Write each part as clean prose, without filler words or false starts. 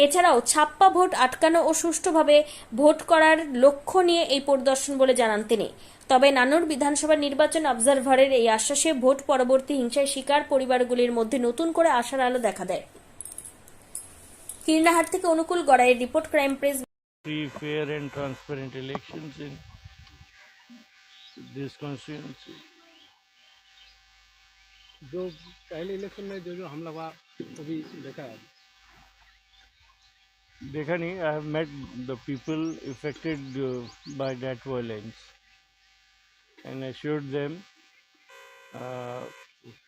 এছাড়াও ছাপ্পা ভোট আটকানো ও সুষ্ঠুভাবে ভোট করার লক্ষ্য নিয়ে এই পরিদর্শন বলে জানান তিনি। তবে নানুর বিধানসভা নির্বাচন অবজারভারের এই আশ্বাসে ভোট পরবর্তী হিংসায় শিকার পরিবারগুলির মধ্যে নতুন করে আশার আলো দেখা দেয়। কিরণাহাট থেকে অনুকূল গড়াইয়ের report, crime press. Free, fair and transparent elections in this constituency. जो पहले इलेक्शन में जो जो हमला हुआ वो भी देखा है। देखा नहीं, I have met the people affected by that violence and assured them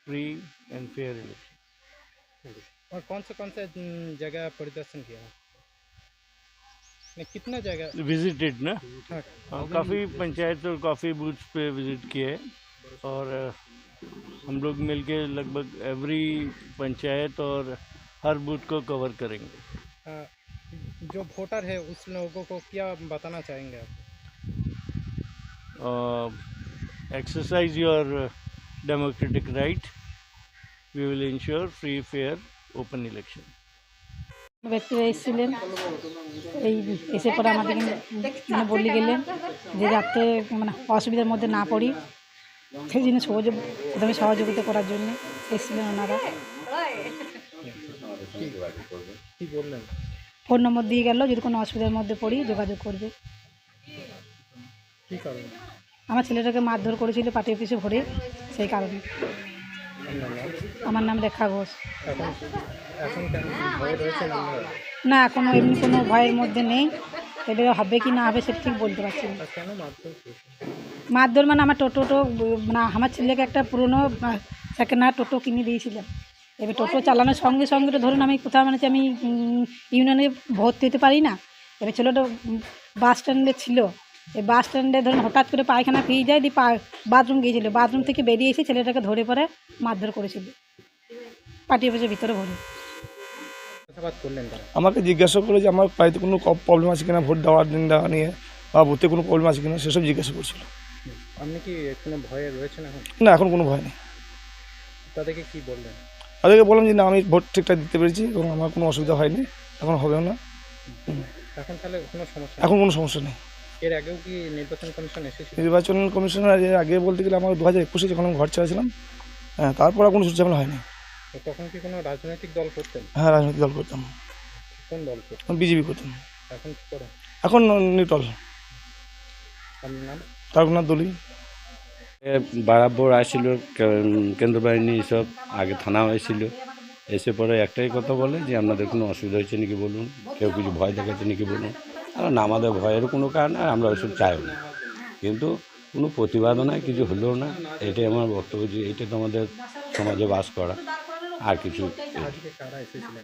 free and fair election. और कौन से जगह परिदर्शन किया है? कितना जगह विजिटेड ना, हाँ, काफ़ी पंचायत और काफ़ी बूथ पे विजिट किए और हम लोग मिलके लगभग एवरी पंचायत और हर बूथ को कवर करेंगे। जो वोटर है उस लोगों को क्या बताना चाहेंगे आप? Exercise your democratic right. We will ensure free, fair, open election. ব্যক্তিরা এসেছিলেন, এই এসে পরে আমাদের মানে বলে গেলেন যে যাতে মানে অসুবিধার মধ্যে না পড়ি, সেই জন্য প্রথমে সহযোগিতা করার জন্য এসেছিলেন ওনারা। কি বললেন? ফোন নম্বর দিয়ে গেল, যদি কোনো অসুবিধার মধ্যে পড়ি যোগাযোগ করবে। কী কারণে? আমার ছেলেটাকে মারধর করেছিল পার্টি অফিসে ভরে, সেই কারণে। আমার নাম রেখা ঘোষ। এখন কেন ভয় রয়েছে? না, এখনও এমনি কোনো ভয়ের মধ্যে নেই, এবারে হবে কি না হবে সেটা ঠিক বলতে পারছি না। কেন মারধর? মারধর মানে আমার টোটো মানে আমার ছেলেকে একটা পুরোনো সেকেন্ড হ্যান্ড টোটো কিনে দিয়েছিলাম। এবার টোটো চালানোর সঙ্গে সঙ্গে তো ধরুন আমি কোথাও মানে আমি ইউনিয়নে ভর্তি হতে পারি না। এবার ছেলেটা বাস স্ট্যান্ডে ছিল, এই বাস স্ট্যান্ডে ধরুন হঠাৎ করে পায়খানা পেয়ে যায়, দিয়ে বাথরুম গিয়েছিল, বাথরুম থেকে বেরিয়ে এসে ছেলেটাকে ধরে পরে মারধর করেছিল পার্টি অফিসের ভিতরে ভরে। আমাকে জিজ্ঞাসা করে যে আমার বাড়িতে কোনো প্রবলেম আছে কিনা, ভোট দেওয়া দেওয়া নিয়ে বা ভোটে কোনো প্রবলেম আছে কিনা, সেসব জিজ্ঞাসা করছিল। আপনি কি কোনো ভয়ে রয়েছেন এখন? না, এখন কোনো ভয় নেই। তাদেরকে কি বললেন? তাদেরকে বললাম যে না, আমি ভোট ঠিকঠাক দিতে পেরেছি এবং আমার কোনো অসুবিধা হয়নি, এখন হবেও না। এখন তাহলে কোনো সমস্যা? এখন কোনো সমস্যা নেই। এর আগেও কি নির্বাচন কমিশন এসেছিল? নির্বাচন কমিশনার এর আগে বলতে গেলে আমার 2021-এ যখন আমি ঘর ছেড়েছিলাম, হ্যাঁ, তারপর আর কোনো ঝামেলা হয়নি। তখন কি কোনো রাজনৈতিক দল করতেন? হ্যাঁ, রাজনৈতিক দল করতাম। কোন দল করতেন? বিজেপি করতাম। এখন কি করেন? এখন নিউট্রাল। আপনার নাম? তারকনাথ দলি। বরাবর আসছিল কেন্দ্র বাহিনী, সব আগে থানা হয়েছিল, এসে পরে একটাই কথা বলে যে আপনাদের কোনো অসুবিধা হয়েছে নাকি বলুন, কেউ কিছু ভয় দেখাচ্ছে নাকি বলুন। আর না, আমাদের ভয়ের কোনো কারণ আর আমরা ওইসব চাইও না, কিন্তু কোনো প্রতিবাদও নাই, কিছু হলেও না। এটাই আমার বক্তব্য যে এইটা তো আমাদের সমাজে বাস করা, আর কিছু। আজকে কারা এসেছিলেন?